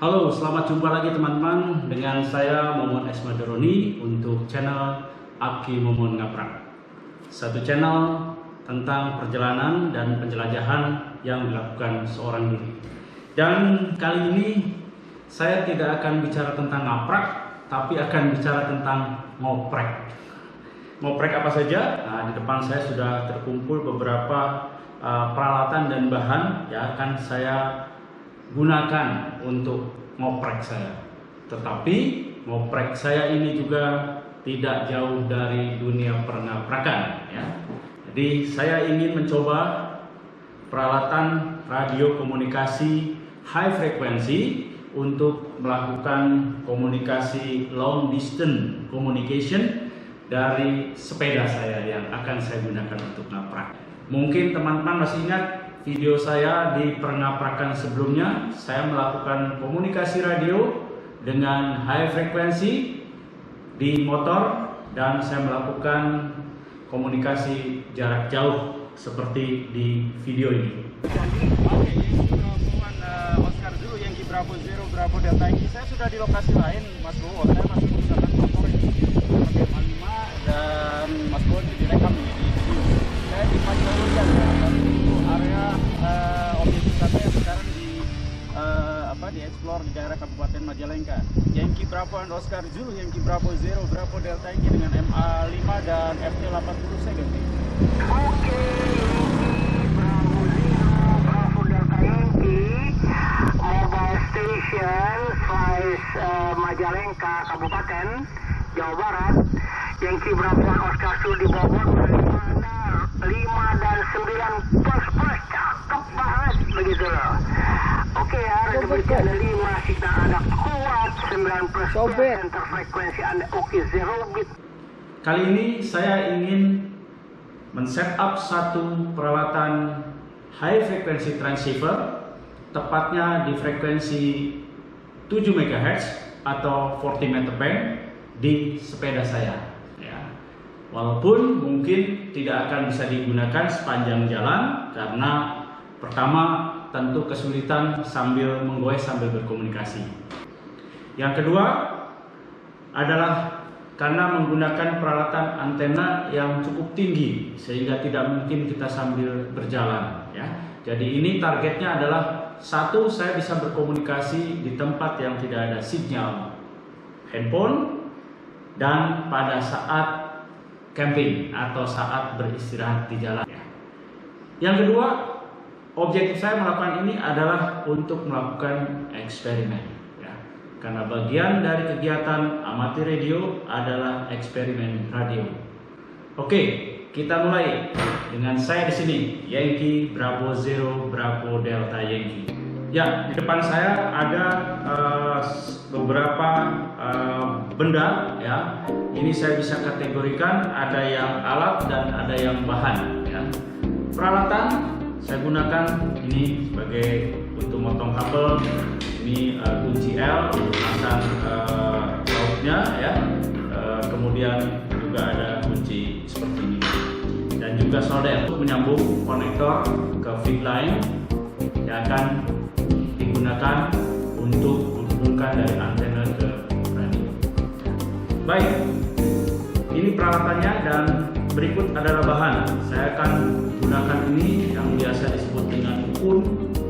Halo, selamat jumpa lagi teman-teman dengan saya Momon Esmaderoni untuk channel Aki Momon Ngaprak. Satu channel tentang perjalanan dan penjelajahan yang dilakukan seorang diri. Dan kali ini saya tidak akan bicara tentang ngaprak, tapi akan bicara tentang ngoprek. Ngoprek apa saja? Nah, di depan saya sudah terkumpul beberapa peralatan dan bahan yang akan saya gunakan untuk ngoprek saya. Tetapi ngoprek saya ini juga tidak jauh dari dunia pernaprakan ya. Jadi saya ingin mencoba peralatan radio komunikasi high frequency untuk melakukan komunikasi long distance communication dari sepeda saya yang akan saya gunakan untuk ngaprak. Mungkin teman-teman masih ingat video saya di pernaprakan sebelumnya, saya melakukan komunikasi radio dengan high frequency di motor dan saya melakukan komunikasi jarak jauh seperti di video ini. Jadi, Oscar dulu yang Bravo Zero Bravo Delta ini saya sudah di lokasi lain, Mas Bowo. Saya masih menggunakan motor ini pakai M5 dan Mas Bowo itu direkam di video. Saya di Majalengka, itu area objek wisata yang sekarang di explore di daerah Kabupaten Majalengka. Yankee Bravo and Oscar Zulu, Yankee Bravo Zero Bravo Delta ini dengan MA5 dan FT80 saya ganti. Oke, Bravo Zero Bravo Delta Yankee Mobile Station Majalengka Kabupaten Jawa Barat. Yankee Bravo and Oscar Zulu di Bogor 5 dan 9 plus cakep banget begitu loh. Oke ya, rekomendasi Anda 5 signal Anda kuat 9 plus center frekuensi Anda oke 0 bit. Kali ini saya ingin men-setup satu peralatan high frequency transceiver, tepatnya di frekuensi 7 MHz atau 40 meter band di sepeda saya. Walaupun mungkin tidak akan bisa digunakan sepanjang jalan karena pertama tentu kesulitan sambil menggoes sambil berkomunikasi. Yang kedua adalah karena menggunakan peralatan antena yang cukup tinggi sehingga tidak mungkin kita sambil berjalan ya. Jadi ini targetnya adalah satu, saya bisa berkomunikasi di tempat yang tidak ada sinyal handphone dan pada saat camping atau saat beristirahat di jalan ya. Yang kedua, objektif saya melakukan ini adalah untuk melakukan eksperimen ya. Karena bagian dari kegiatan amatir radio adalah eksperimen radio. Oke, kita mulai dengan saya di sini, Yankee Bravo Zero Bravo Delta Yankee. Ya, di depan saya ada beberapa benda ya. Ini saya bisa kategorikan ada yang alat dan ada yang bahan ya. Peralatan saya gunakan ini sebagai untuk motong kabel. Ini kunci L, pasang lautnya ya. Kemudian juga ada kunci seperti ini. Dan juga solder untuk menyambung konektor ke feed line yang akan digunakan untuk menghubungkan dari antena ke radio. Baik, ini peralatannya dan berikut adalah bahan. Saya akan gunakan ini yang biasa disebut dengan pun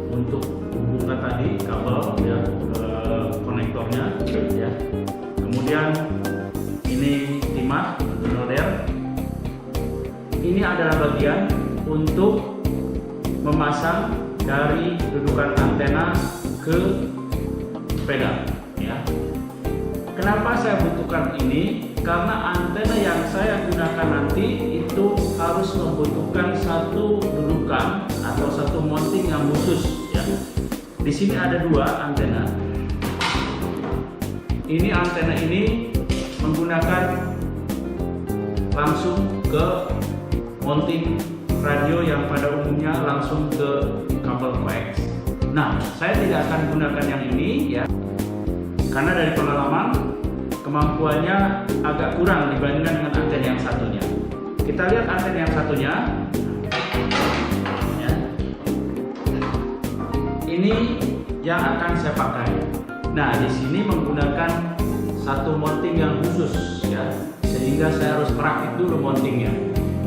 untuk hubungkan tadi kabel ya ke konektornya ya. Kemudian ini timah solder. Ini adalah bagian untuk memasang dari dudukan antena ke sepeda ya. Kenapa saya butuhkan ini? Karena antena yang saya gunakan nanti itu harus membutuhkan satu dudukan atau satu mounting yang khusus ya. Di sini ada dua antena. Ini antena ini menggunakan langsung ke mounting radio yang pada umumnya langsung ke kabel coax. Nah, saya tidak akan gunakan yang ini ya, karena dari pengalaman kemampuannya agak kurang dibandingkan dengan antena yang satunya. Kita lihat antena yang satunya ya. Ini yang akan saya pakai. Nah, di sini menggunakan satu mounting yang khusus ya, sehingga saya harus merakit dulu mountingnya.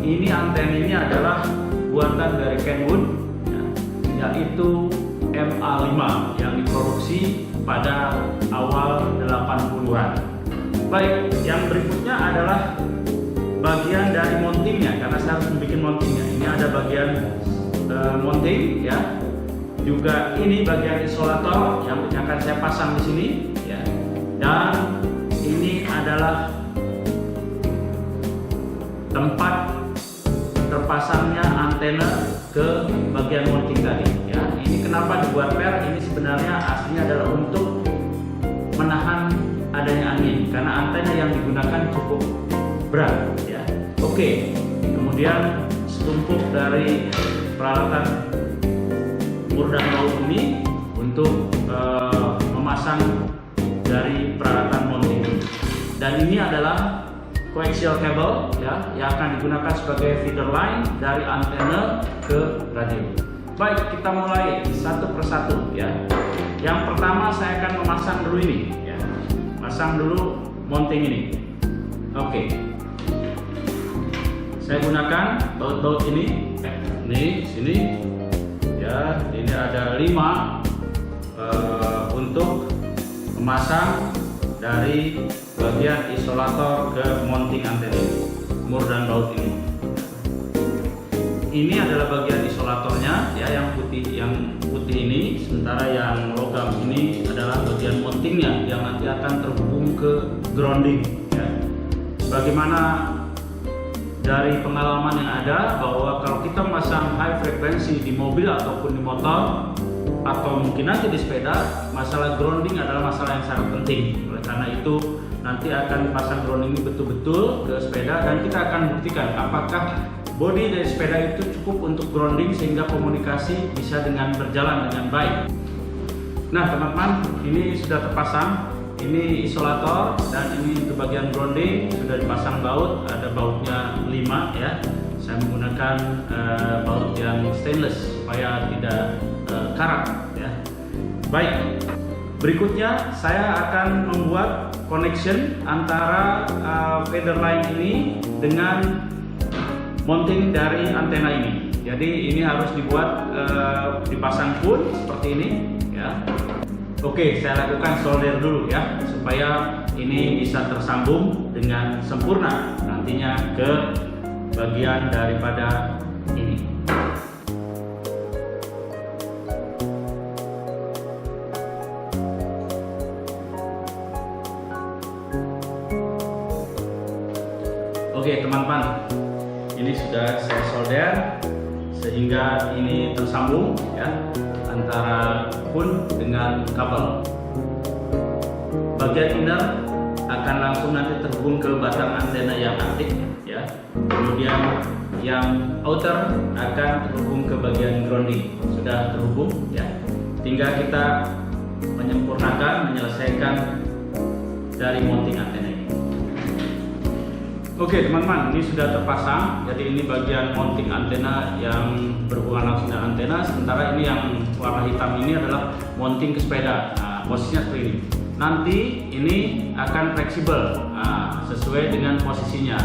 Ini antena ini adalah buatan dari Kenwood ya, yaitu MA5 yang diproduksi pada awal 80-an. Baik, yang berikutnya adalah bagian dari mountingnya, karena saya harus membuat mountingnya. Ini ada bagian mounting ya. Juga ini bagian isolator yang akan saya pasang di sini ya. Dan ini adalah tempat terpasangnya antena ke bagian mounting tadi ya. Ini kenapa dibuat per? Ini sebenarnya aslinya adalah untuk menahan adanya angin, karena antena yang digunakan cukup berat ya. Oke, kemudian setumpuk dari peralatan mur dan baut ini untuk memasang dari peralatan mounting. Dan ini adalah coaxial cable ya, yang akan digunakan sebagai feeder line dari antena ke radio. Baik, kita mulai satu persatu ya. Yang pertama saya akan memasang dulu ini ya. Pasang dulu mounting ini. Oke. Saya gunakan baut-baut ini. Ini sini. Ya, ini ada 5 untuk memasang dari bagian isolator ke mounting antena mur dan baut ini. Ini adalah bagian isolatornya ya, yang putih ini, sementara yang logam ini adalah bagian mountingnya yang nanti akan terhubung ke grounding ya. Bagaimana dari pengalaman yang ada, bahwa kalau kita memasang high frekuensi di mobil ataupun di motor atau mungkin nanti di sepeda, masalah grounding adalah masalah yang sangat penting. Oleh karena itu nanti akan pasang grounding ini betul-betul ke sepeda, dan kita akan buktikan apakah bodi dari sepeda itu cukup untuk grounding sehingga komunikasi bisa berjalan dengan baik. Nah teman-teman, ini sudah terpasang. Ini isolator dan ini untuk bagian grounding sudah dipasang baut, ada bautnya 5 ya. Saya menggunakan baut yang stainless supaya tidak karat ya. Baik, berikutnya saya akan membuat connection antara feeder line ini dengan mounting dari antena ini. Jadi ini harus dibuat dipasang full seperti ini ya. Oke, saya lakukan solder dulu ya, supaya ini bisa tersambung dengan sempurna nantinya ke bagian daripada ini. Oke teman-teman, ini sudah saya solder sehingga ini tersambung ya, antara pun dengan kabel. Bagian inner akan langsung nanti terhubung ke batang antena yang aktif ya. Kemudian yang outer akan terhubung ke bagian grounding. Sudah terhubung ya. Tinggal kita menyelesaikan dari mounting antena ini. Oke teman-teman, ini sudah terpasang. Jadi ini bagian mounting antena yang berhubungan langsung dengan antena. Sementara ini yang warna hitam ini adalah mounting ke sepeda. Nah, posisinya seperti ini. Nanti ini akan fleksibel sesuai dengan posisinya.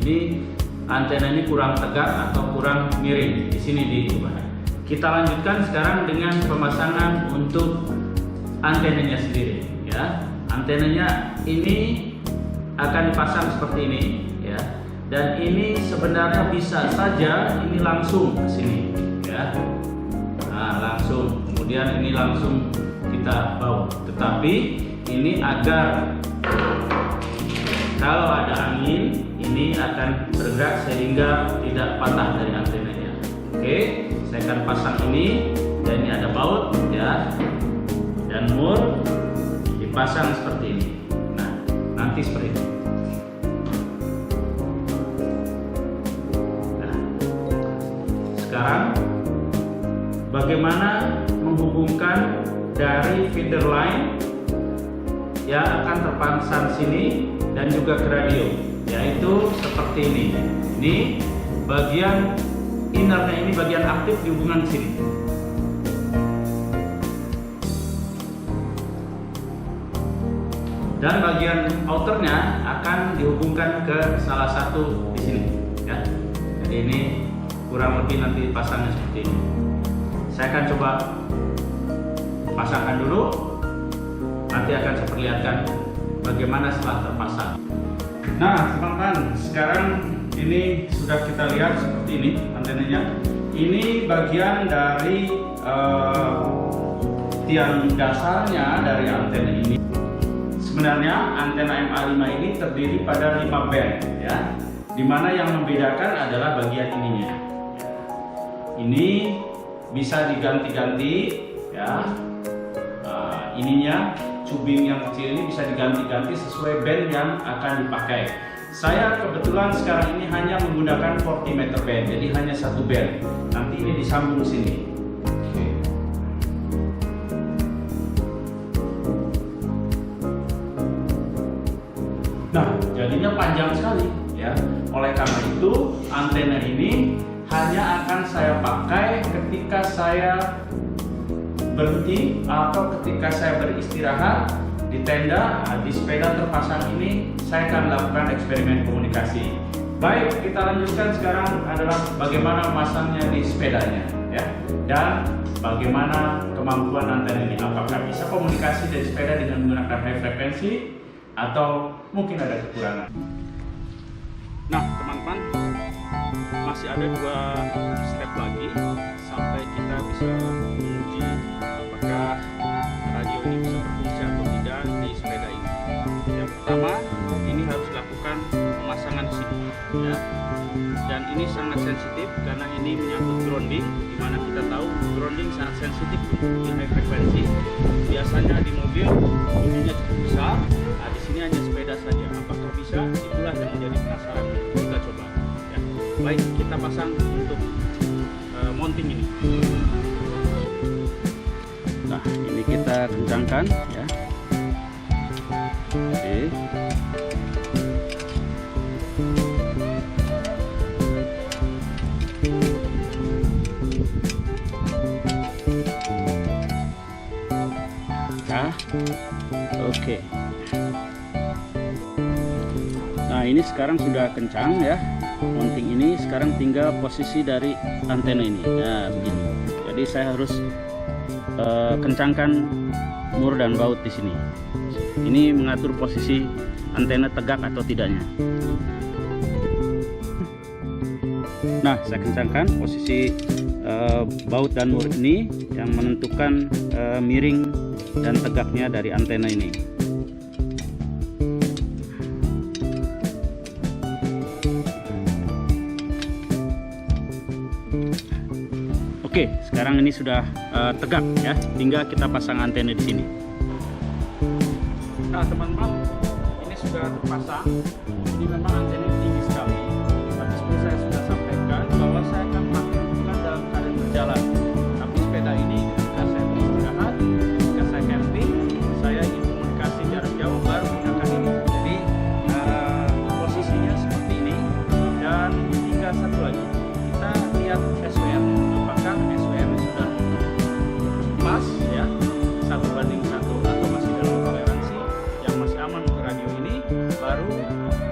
Ini antena ini kurang tegak atau kurang miring. Di sini diubah. Kita lanjutkan sekarang dengan pemasangan untuk antenanya sendiri. Ya, antenanya ini akan dipasang seperti ini. Ya, dan ini sebenarnya bisa saja ini langsung ke sini ya. Nah, langsung, kemudian ini langsung kita bawa, tetapi ini agar kalau ada angin ini akan bergerak sehingga tidak patah dari antenanya. Oke, saya akan pasang ini, dan ini ada baut ya, dan mur dipasang seperti ini. Nah, nanti seperti ini. Sekarang bagaimana menghubungkan dari feeder line yang akan terpasang sini dan juga ke radio, yaitu seperti ini. Ini bagian innernya, ini bagian aktif dihubungkan sini. dan bagian outernya akan dihubungkan ke salah satu di sini ya. Jadi ini kurang lebih nanti pasangnya seperti ini. Saya akan coba pasangkan dulu, nanti akan saya perlihatkan bagaimana setelah terpasang. Nah teman-teman, sekarang ini sudah kita lihat seperti ini antenanya. Ini bagian dari tiang dasarnya dari antena ini. Sebenarnya antena MA5 ini terdiri pada 5 band ya, dimana yang membedakan adalah bagian ininya. Ini bisa diganti-ganti ya, ininya tubing yang kecil ini bisa diganti-ganti sesuai band yang akan dipakai. Saya kebetulan sekarang ini hanya menggunakan 40 meter band, jadi hanya satu band. Nanti ini disambung sini. Nah, jadinya panjang sekali ya. Oleh karena itu, antena ini hanya akan saya pakai ketika saya berhenti atau ketika saya beristirahat di tenda. Di sepeda terpasang ini saya akan lakukan eksperimen komunikasi. Baik, kita lanjutkan sekarang adalah bagaimana memasangnya di sepedanya ya, dan bagaimana kemampuan antena ini. Apakah bisa komunikasi dari sepeda dengan menggunakan high frekuensi atau mungkin ada kekurangan. Nah teman-teman, masih ada 2 step lagi sampai kita bisa menguji apakah radio ini bisa berfungsi atau tidak di sepeda ini. Yang pertama, ini harus dilakukan pemasangan di sini ya. Dan ini sangat sensitif karena ini menyangkut grounding, dimana kita tahu grounding sangat sensitif di high frekuensi. Biasanya di mobil bunyinya cukup besar, nah di sini hanya sepeda saja. Apakah bisa? Itulah yang menjadi penasaran. Kita coba ya. Baik, kita pasang untuk mounting ini. Nah ini kita kencangkan ya. Oke. Oke. Nah ini sekarang sudah kencang ya, mounting ini. Sekarang tinggal posisi dari antena ini. Nah begini. Jadi saya harus kencangkan mur dan baut di sini. Ini mengatur posisi antena tegak atau tidaknya. Nah saya kencangkan posisi baut dan mur ini yang menentukan miring dan tegaknya dari antena ini. Oke, sekarang ini sudah tegak ya. Tinggal kita pasang antena di sini. Nah, teman-teman, ini sudah terpasang. Ini memang antena tinggi sekali. Tapi seperti saya sudah sampaikan bahwa saya akan melakukan dalam keadaan berjalan. Tapi sepeda ini ketika saya beristirahat, ketika saya camping, saya ingin komunikasi jarak jauh baru menggunakan ini. Jadi posisinya seperti ini. Dan tinggal satu lagi, kita lihat SWR. Apakah SWR sudah pas ya, 1:1 atau masih dalam toleransi yang masih aman untuk radio ini, baru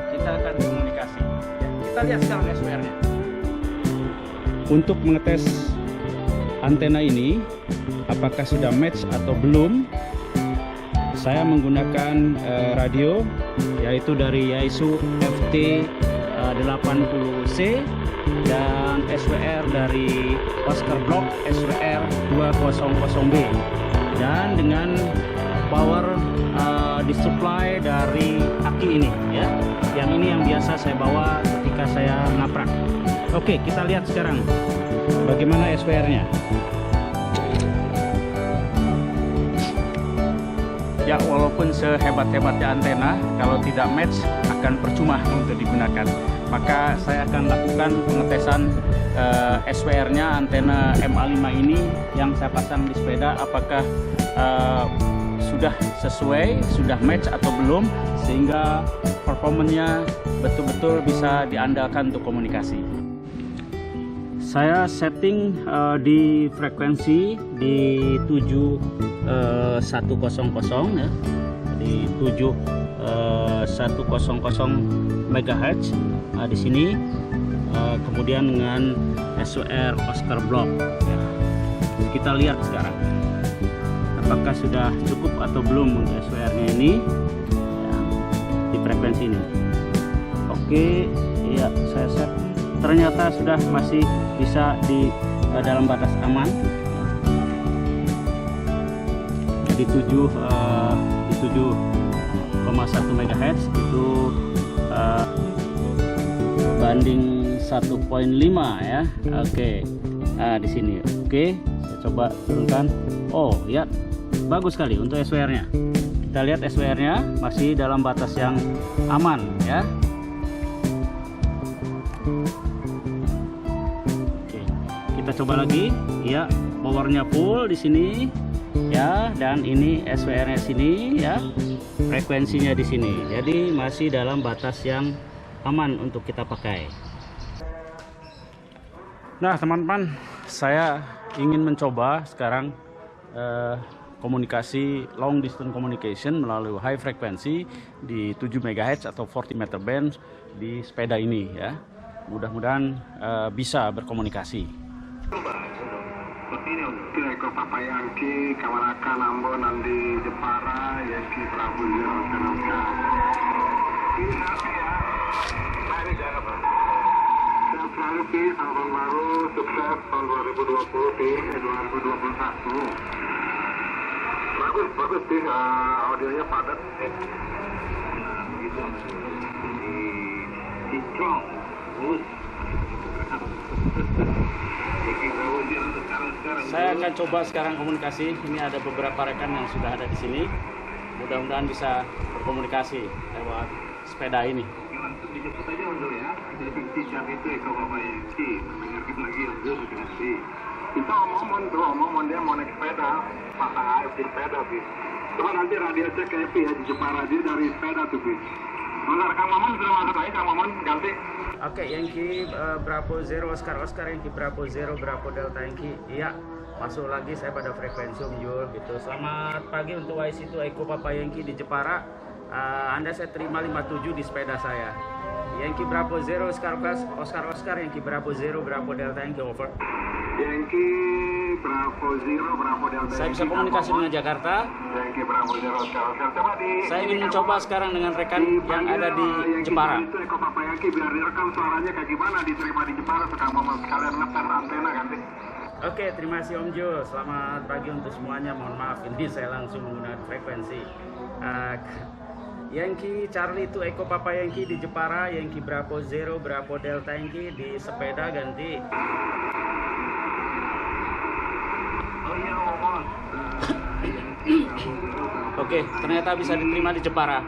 kita akan komunikasi ya. Kita lihat sekarang SWR-nya. Untuk mengetes antena ini apakah sudah match atau belum, saya menggunakan radio yaitu dari Yaesu FT 80C dan SWR dari Oscar Block SWR 200B, dan dengan power disupply dari aki ini ya, yang ini yang biasa saya bawa ketika saya ngaprak. Oke, kita lihat sekarang bagaimana SWR-nya. Ya, walaupun sehebat-hebatnya antena, kalau tidak match akan percuma untuk digunakan. Maka saya akan lakukan pengetesan SWR-nya antena MA5 ini yang saya pasang di sepeda, apakah sudah sesuai, sudah match atau belum, sehingga performanya betul-betul bisa diandalkan untuk komunikasi. Saya setting di frekuensi di 7100 ya, di 7 100 MHz di sini, kemudian dengan SWR Oscar Block ya. Kita lihat sekarang apakah sudah cukup atau belum untuk SWR-nya ini ya, di frekuensi ini. Oke ya, saya set, ternyata sudah masih bisa di dalam batas aman. Di 7,1 MHz itu banding 1,5 ya. Oke. Di sini. Oke, saya coba turunkan. Oh, ya. Bagus sekali untuk SWR-nya. Kita lihat SWR-nya masih dalam batas yang aman ya. Oke. Kita coba lagi. Ya, powernya full di sini. Ya, dan ini SWR-nya sini ya, frekuensinya di sini. Jadi masih dalam batas yang aman untuk kita pakai. Nah teman-teman, saya ingin mencoba sekarang komunikasi long distance communication melalui high frekuensi di 7 MHz atau 40 meter band di sepeda ini ya. Mudah-mudahan bisa berkomunikasi. Seperti ini untuk Eko Papa Yankee, Kawaraka, Nambo, Nandi, Jepara, Yankee, Prabu, Zero, Kanaka. Ini nanti ya. Mari jangan apa. Sehat selalu Pi, tahun baru, sukses tahun 2020 Pi, 2021. Bagus Pi, audionya padat. Gitu. Sincrong, bagus. Saya akan coba sekarang komunikasi. Ini ada beberapa rekan yang sudah ada di sini. Mudah-mudahan bisa berkomunikasi lewat sepeda ini. Dijemput aja untuk ya. Jadi siap itu Eko Papa Yankee. Mendengarkan lagi yang gue sudah sih. Kita omong dia mau naik sepeda. Pasang AF di sepeda Pi. Coba nanti radio cek ke Epi ya di Jepara dia dari sepeda tuh Pi. Bentar, Kang Maman sudah masuk lagi, Kang Maman ganti. Oke, Yankee Bravo Zero Oscar Yankee Bravo Zero Bravo Delta Yankee. Iya, masuk lagi saya pada frekuensi Om Jul gitu. Selamat pagi untuk YC2 Eko Papa Yankee di Jepara. Anda saya terima 57 di sepeda saya. Yankee Bravo Zero Oscar Yankee Bravo Zero Bravo Delta Yankee, over. Yankee Bravo Zero Bravo Delta. Saya bisa komunikasi dengan Jakarta. Yankee Bravo Zero Oscar. Coba saya ingin mencoba sekarang dengan rekan yang ada di Jepara. Itu Eko Papa Yankee biar direkam suaranya kayak gimana diterima di Jepara, sekarang mau sekalian ngetes antena ganti. Oke, terima kasih Om Jul. Selamat pagi untuk semuanya. Mohon maaf ini saya langsung menggunakan frekuensi. Yankee Charlie itu Eko Papa Yankee di Jepara, Yankee Bravo Zero Bravo Delta Yankee di sepeda ganti. Oke, ternyata bisa diterima di Jepara.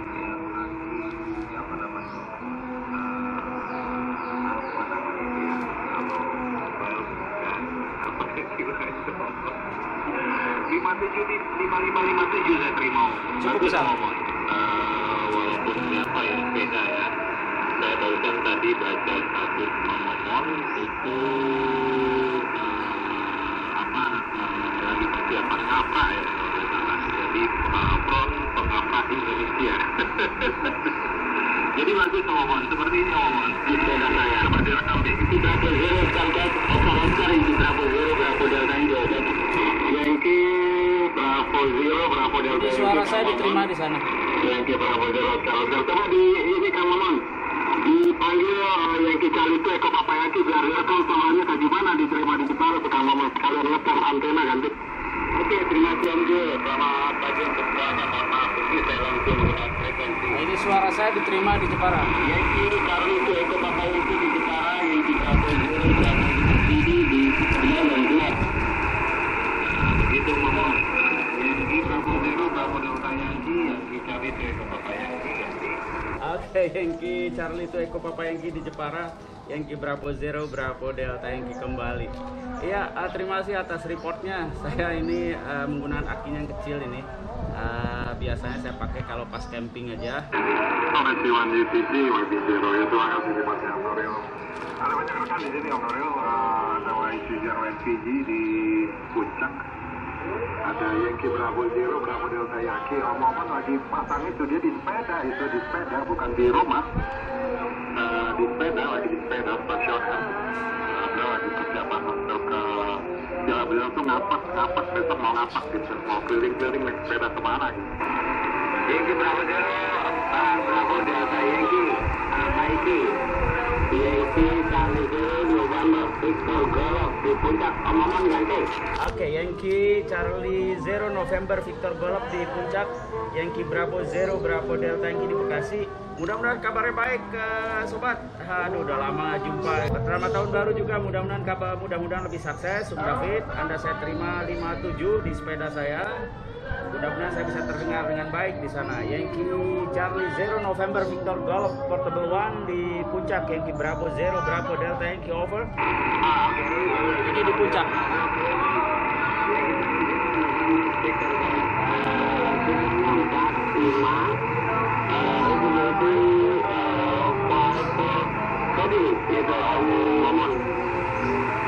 Saya terima. Cukup besar. Walaupun siapa yang beda ya. Saya barusan tadi baca status nomor itu lagi persiapan ngapa ya kalau nggak salah. Jadi front pengapa Indonesia. Jadi bagus Omon, seperti ini Omon di sepeda saya. Coba direkam deh. Kita bergerak sampai Oscar ini Bravo Zero Bravo Delta Yankee Bravo Zero Bravo Delta. Suara saya diterima di sana. Yankee Bravo Zero Oscar. Coba di ini Kang Maman dipanggil Yankee Charlie itu Eko Papa Yankee biar direkam suaranya kayak gimana diterima di Jepara Kang Maman sekalian lepas antena ganti. Oke, terima kasih Om Jo. Selamat pagi untuk semuanya. Mohon maaf ini saya langsung menggunakan frekuensi. Ini suara saya diterima di Jepara. Yankee Charlie itu Eko Papa Yankee di Jepara, Yankee Bravo Zero Bravo di 9 dan 2. Begitu Maman. Yankee Bravo Zero Bravo Delta Yankee, Yankee Charlie itu Eko Papa Yankee ganti. Oke, Yankee Charlie itu Eko Papa Yankee di Jepara, Yankee Bravo Zero Bravo Delta Yankee kembali. Iya, terima kasih atas reportnya. Saya ini menggunakan akinya yang kecil ini. Biasanya saya pakai kalau pas camping aja. Terima kasih Wan YPG, YPG Royal, terima kasih di Mas Royal. Ada banyak rekan di sini Om Royal, ada YPG di Puncak. Ada Yankee Bravo Zero, Bravo Delta Yankee. Omong-omong lagi pasang itu, dia di sepeda, bukan di rumah. Di sepeda stasioner. Beliau lagi persiapan untuk beliau tuh ngapak besok mau ngapak gitu, mau keliling-keliling naik sepeda kemana gitu. Yankee Bravo Zero, Bravo Delta Yankee, Mikey. Yankee Charlie Zero, November Victor Golf di puncak. Omongan ganti. Oke, Yankee Charlie Zero November Victor Golf di puncak. Yankee Bravo Zero Bravo Delta Yankee di Bekasi. Mudah-mudahan kabarnya baik, sobat. Aduh, udah lama nggak jumpa. Selamat tahun baru juga. Mudah-mudahan lebih sukses. David, Anda saya terima 57 di sepeda saya. Mudah-mudahan saya bisa terdengar dengan baik di sana. Yankee Charlie Zero November Victor Golf Portable One di puncak. Yankee Bravo Zero Bravo Delta Yankee over. Ini di puncak. Jadi itu ngomong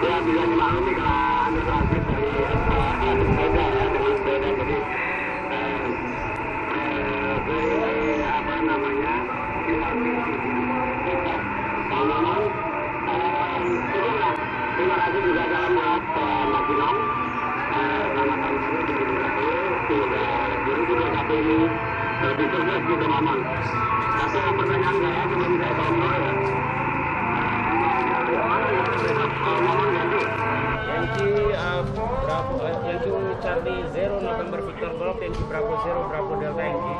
ya bisa dimaklumi kalau Anda transit dari sepeda ya, dengan sepeda. Jadi apa namanya, ngomong terima kasih juga dalam buat Mas Ginong. Selamat tahun baru 2020, semoga 2021 ini lebih sukses gitu ngomong. Tapi pertanyaan saya sebelum saya ngomong ya, Yankee Charlie Zero November Victor Golf, Yankee Bravo Zero Bravo Delta Yankee.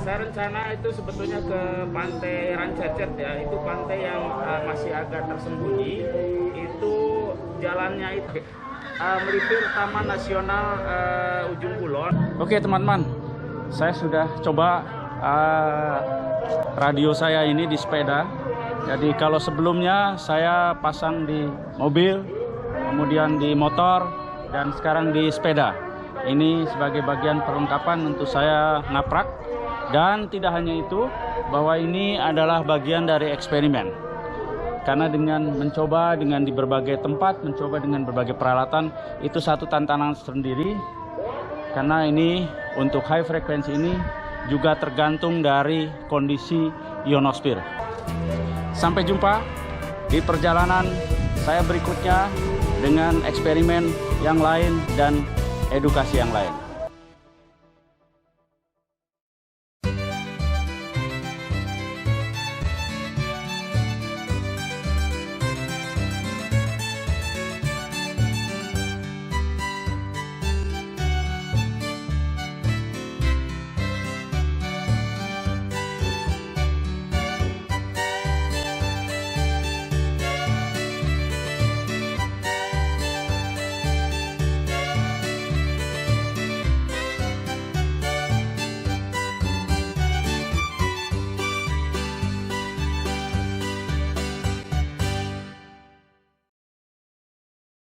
Saya rencana itu sebetulnya ke pantai Rancecet ya, itu pantai yang masih agak tersembunyi. Itu jalannya itu melipir Taman Nasional Ujung Kulon. Oke teman-teman, saya sudah coba radio saya ini di sepeda. Jadi kalau sebelumnya saya pasang di mobil, kemudian di motor, dan sekarang di sepeda. Ini sebagai bagian perlengkapan untuk saya ngaprak. Dan tidak hanya itu, bahwa ini adalah bagian dari eksperimen. Karena dengan mencoba dengan di berbagai tempat, mencoba dengan berbagai peralatan, itu satu tantangan sendiri. Karena ini untuk high frekuensi ini juga tergantung dari kondisi ionosfer. Sampai jumpa di perjalanan saya berikutnya dengan eksperimen yang lain dan edukasi yang lain.